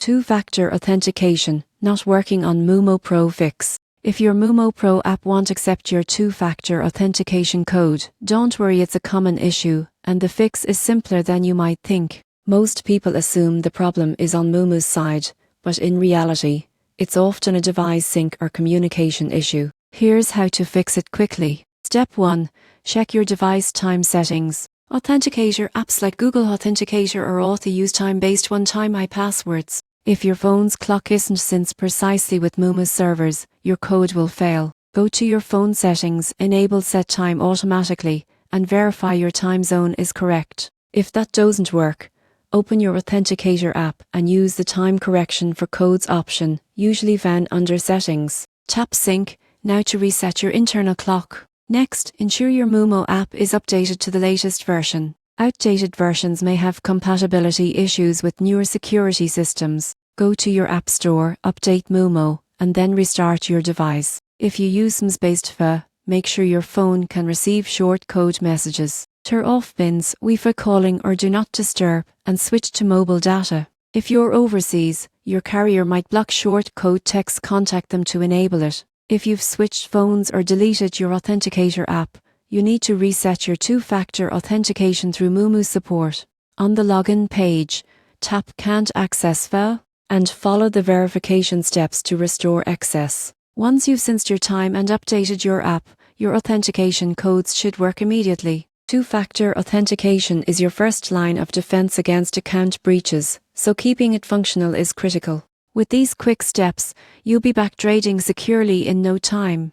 Two-factor authentication, not working on Moomoo Pro Fix. If your Moomoo Pro app won't accept your two-factor authentication code, don't worry, it's a common issue, and the fix is simpler than you might think. Most people assume the problem is on Moomoo's side, but in reality, it's often a device sync or communication issue. Here's how to fix it quickly. Step 1. Check your device time settings. Authenticator apps like Google Authenticator or Auth use time-based one-time passwords. If your phone's clock isn't synced precisely with Moomoo's servers, your code will fail. Go to your phone settings, enable set time automatically, and verify your time zone is correct. If that doesn't work, open your Authenticator app and use the time correction for codes option, usually found under settings. Tap sync now to reset your internal clock. Next, ensure your Moomoo app is updated to the latest version. Outdated versions may have compatibility issues with newer security systems. Go to your App Store, update Moomoo, and then restart your device. If you use SIMs-based FA, make sure your phone can receive short code messages. Turn off bins, Wi-Fi calling or do not disturb, and switch to mobile data. If you're overseas, your carrier might block short code text. Contact them to enable it. If you've switched phones or deleted your Authenticator app, you need to reset your two-factor authentication through Moomoo support. On the login page, tap Can't Access FA and follow the verification steps to restore access. Once you've synced your time and updated your app, your authentication codes should work immediately. Two-factor authentication is your first line of defense against account breaches, so keeping it functional is critical. With these quick steps, you'll be back trading securely in no time.